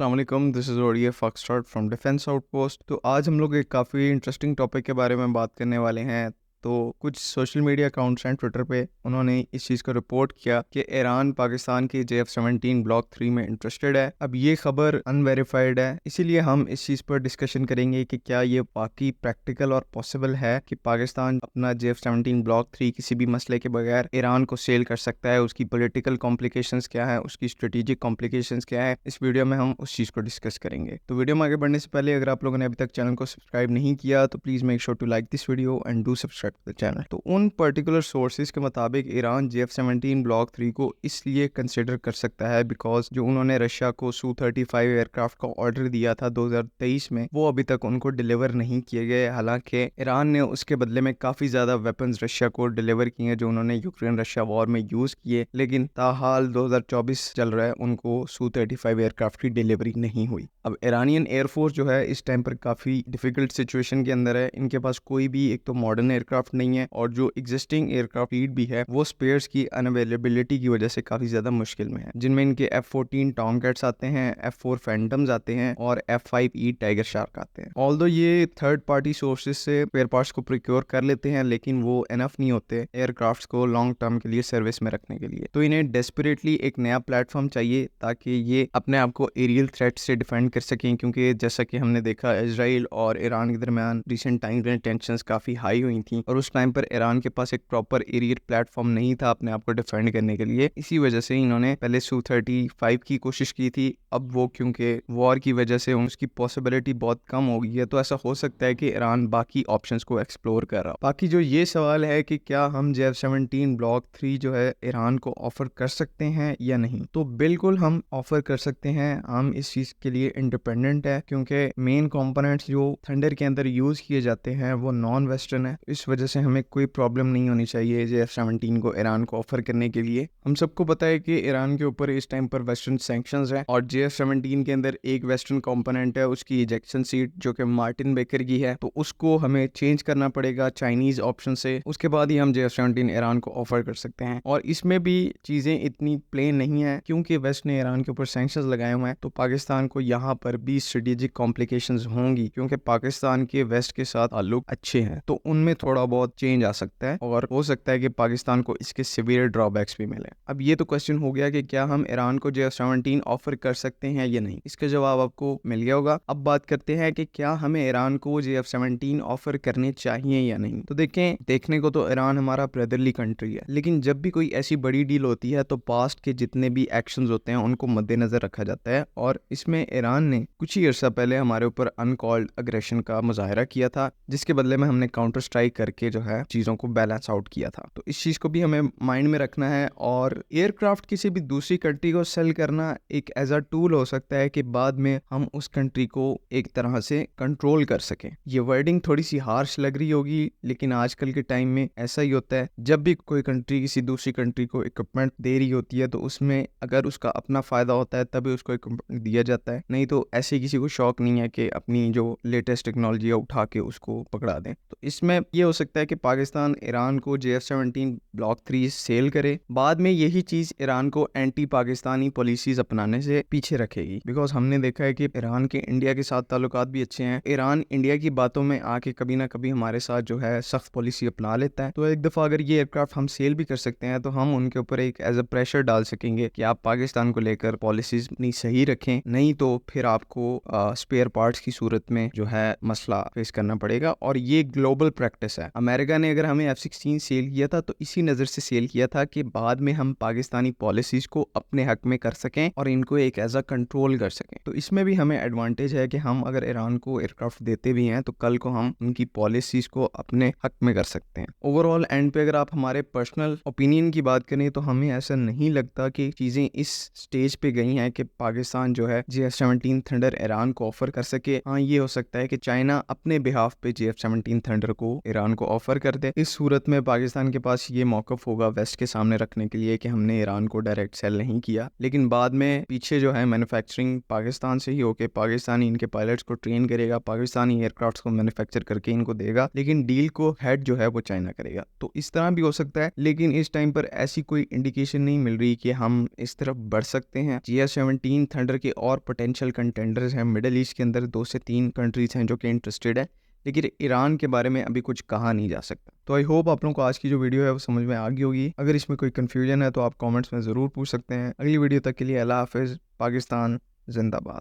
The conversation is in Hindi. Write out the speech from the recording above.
अस्सलाम वालेकुम, this is Odia foxtrot from defence outpost. तो आज हम लोग एक काफ़ी इंटरेस्टिंग टॉपिक के बारे में बात करने वाले हैं। तो कुछ सोशल मीडिया अकाउंट्स हैं ट्विटर पे, उन्होंने इस चीज़ को रिपोर्ट किया कि ईरान पाकिस्तान की JF-17 ब्लॉक 3 में इंटरेस्टेड है। अब ये खबर अनवेरीफाइड है, इसीलिए हम इस चीज़ पर डिस्कशन करेंगे कि क्या ये वाकई प्रैक्टिकल और पॉसिबल है कि पाकिस्तान अपना JF-17 ब्लॉक 3 किसी भी मसले के बगैर ईरान को सेल कर सकता है। उसकी पॉलिटिकल कॉम्प्लिकेशंस क्या है, उसकी स्ट्रेटेजिक कॉम्प्लिकेशंस क्या है, इस वीडियो में हम उस चीज़ को डिस्कस करेंगे। तो वीडियो में आगे बढ़ने से पहले अगर आप लोगों ने अभी तक चैनल को सब्सक्राइब नहीं किया तो please make sure to like this video and do subscribe to the channel. तो उन पर्टिकुलर सोर्सेज के मुताबिक ईरान JF-17 ब्लॉक 3 को इसलिए कंसिडर कर सकता है बिकॉज जो उन्होंने रशिया को Su-35 एयरक्राफ्ट का ऑर्डर दिया था 2023 में, वो अभी तक उनको डिलीवर नहीं किए गए। हालांकि ईरान ने उसके बदले में काफ़ी ज़्यादा वेपन्स रशिया को डिलीवर किए हैं जो उन्होंने यूक्रेन रशिया वॉर में यूज़ किए, लेकिन ताहाल 2024 चल रहा है, उनको Su-35 एयरक्राफ्ट की डिलीवरी नहीं हुई। अब ईरानियन एयरफोर्स जो है इस टाइम पर काफ़ी डिफिकल्ट सिचुएशन के अंदर है। इनके पास कोई भी एक तो मॉडर्न एयरक्राफ्ट नहीं है और जो एग्जिस्टिंग एयरक्राफ्ट फ्लीट भी है वो स्पेयर्स की अनअवेलेबिलिटी की वजह से काफ़ी ज़्यादा मुश्किल में है, जिनमें इनके F-14 टॉमकैट्स आते हैं, F-4 फैंटम्स आते हैं और F-5E टाइगर शार्क आते हैं। ऑल्दो ये थर्ड पार्टी सोर्सेज से स्पेयर पार्ट्स को प्रोक्योर कर लेते हैं, लेकिन वो इनफ नहीं होते एयरक्राफ्ट्स को लॉन्ग टर्म के लिए सर्विस में रखने के लिए। तो इन्हें डेस्परेटली एक नया प्लेटफॉर्म चाहिए ताकि ये अपने आप को एरियल थ्रेट से डिफेंड कर सकें, क्योंकि जैसा कि हमने देखा इजराइल और ईरान के दरमियान रिसेंट टाइम में टेंशंस काफ़ी हाई हुई थी और उस टाइम पर ईरान के पास एक प्रॉपर एरियल प्लेटफॉर्म नहीं था अपने आप को डिफेंड करने के लिए। इसी वजह से इन्होंने पहले Su-35 की कोशिश की थी। अब वो क्योंकि वॉर की वजह से उसकी पॉसिबिलिटी बहुत कम हो गई है, तो ऐसा हो सकता है कि ईरान बाकी ऑप्शंस को एक्सप्लोर कर रहा हो। बाकी जो ये सवाल है कि क्या हम JF-17 ब्लॉक 3 जो है ईरान को ऑफर कर सकते हैं या नहीं, तो बिल्कुल हम ऑफर कर सकते हैं। हम इस चीज़ के लिए इंडिपेंडेंट है क्योंकि मेन कंपोनेंट्स जो थंडर के अंदर यूज़ किए जाते हैं वो नॉन वेस्टर्न है। इस वजह से हमें कोई प्रॉब्लम नहीं होनी चाहिए JF-17 को ईरान को ऑफर करने के लिए। हम सबको पता है कि ईरान के ऊपर इस टाइम पर वेस्टर्न सैंक्शंस है और JF-17 के अंदर एक वेस्टर्न कंपोनेंट है, उसकी इजेक्शन सीट जो कि मार्टिन बेकर की है, तो उसको हमें चेंज करना पड़ेगा चाइनीज ऑप्शन से। उसके बाद ही हम JF-17 ईरान को ऑफर कर सकते हैं। और इसमें भी चीज़ें इतनी प्लेन नहीं है क्योंकि वेस्ट ने ईरान के ऊपर सैंक्शंस लगाए हुए हैं, तो पाकिस्तान को यहाँ पर भी स्ट्रेटेजिक कॉम्प्लिकेशंस होंगी क्योंकि पाकिस्तान के वेस्ट के साथ ताल्लुक अच्छे हैं, तो उनमें थोड़ा बहुत चेंज आ सकता है और हो सकता है कि पाकिस्तान को इसके सिवियर ड्रॉबैक्स भी मिले। अब ये तो क्वेश्चन हो गया कि क्या हम ईरान को JF-17 ऑफर कर सकते हैं या नहीं, इसका जवाब आपको मिल गया होगा। अब बात करते हैं कि क्या हमें ईरान को JF-17 ऑफर करने चाहिए या नहीं। तो देखें, देखने को तो ईरान हमारा ब्रदरली कंट्री है, लेकिन जब भी कोई ऐसी बड़ी डील होती है तो पास्ट के जितने भी एक्शंस होते हैं उनको मद्देनजर रखा जाता है और इसमें ईरान ने कुछ ही अर्सा पहले हमारे ऊपर अनकॉल्ड अग्रेशन का मुजाहरा किया था, जिसके बदले में हमने काउंटर स्ट्राइक करके जो है चीज़ों को बैलेंस आउट किया था। तो इस चीज़ को भी हमें माइंड में रखना है। और एयरक्राफ्ट किसी भी दूसरी कंट्री को सेल करना एक एज अ टूल हो सकता है कि बाद में हम उस कंट्री को एक तरह से कंट्रोल कर सकें। ये वर्डिंग थोड़ी सी हार्श लग रही होगी, लेकिन आजकल के टाइम में ऐसा ही होता है। जब भी कोई कंट्री किसी दूसरी कंट्री को इक्विपमेंट दे रही होती है तो उसमें अगर उसका अपना फायदा होता है तभी उसको इक्विपमेंट दिया जाता है, नहीं तो ऐसे किसी को शौक नहीं है कि अपनी जो लेटेस्ट टेक्नोलॉजी है उठा के उसको पकड़ा दें। तो इसमें ये हो सकता है कि पाकिस्तान ईरान को JF-17 ब्लॉक 3 सेल करे, बाद में यही चीज़ ईरान को एंटी पाकिस्तानी पॉलिसीज अपनाने से पीछे रखेगी। बिकॉज हमने देखा है कि ईरान के इंडिया के साथ ताल्लुकात भी अच्छे हैं। ईरान इंडिया की बातों में आके कभी ना कभी हमारे साथ जो है सख्त पॉलिसी अपना लेता है, तो एक दफ़ा अगर ये एयरक्राफ्ट हम सेल भी कर सकते हैं तो हम उनके ऊपर एक एज अ प्रेशर डाल सकेंगे कि आप पाकिस्तान को लेकर पॉलिसीज नहीं सही रखें, नहीं तो फिर आपको स्पेयर पार्ट्स की सूरत में जो है मसला फेस करना पड़ेगा। और ये ग्लोबल प्रैक्टिस है। अमेरिका ने अगर हमें F-16 सेल किया था तो इसी नज़र से सेल किया था कि बाद में हम पाकिस्तानी पॉलिसीज को अपने हक में कर सकें और इनको एक एज अ कंट्रोल कर सकें। तो इसमें भी हमें एडवांटेज है कि हम अगर ईरान को एयरक्राफ्ट देते भी हैं तो कल को हम उनकी पॉलिसीज को अपने हक में कर सकते हैं। ओवरऑल एंड पे अगर आप हमारे पर्सनल ओपिनियन की बात करें तो हमें ऐसा नहीं लगता कि चीज़ें इस स्टेज पे गई हैं कि पाकिस्तान जो है JF-17 थंडर ईरान को ऑफर कर सके। हाँ, ये हो सकता है कि चाइना अपने बिहाफ पे JF-17 थंडर को ईरान को ऑफर कर दे। इस सूरत में पाकिस्तान के पास ये मौकफ होगा वेस्ट के सामने रखने के लिए कि हमने ईरान को डायरेक्ट सेल नहीं किया, लेकिन बाद में पीछे जो है मैन्युफैक्चरिंग पाकिस्तान से ही होके पाकिस्तानी इनके पायलट्स को ट्रेन करेगा, पाकिस्तानी एयरक्राफ्ट को मैन्युफैक्चर करके इनको देगा, लेकिन डील को हेड जो है वो चाइना करेगा। तो इस तरह भी हो सकता है, लेकिन इस टाइम पर ऐसी कोई इंडिकेशन नहीं मिल रही कि हम इस तरफ बढ़ सकते हैं। JF-17 थंडर के और पोटेंशियल कंटेंडर्स हैं मिडल ईस्ट के अंदर, 2 से 3 कंट्रीज़ हैं जो कि इंटरेस्टेड है, लेकिन ईरान के बारे में अभी कुछ कहा नहीं जा सकता। तो आई होप आप लोगों को आज की जो वीडियो है वो समझ में आ गई होगी। अगर इसमें कोई कन्फ्यूजन है तो आप कमेंट्स में ज़रूर पूछ सकते हैं। अगली वीडियो तक के लिए अल्लाह हाफ़िज़। पाकिस्तान जिंदाबाद।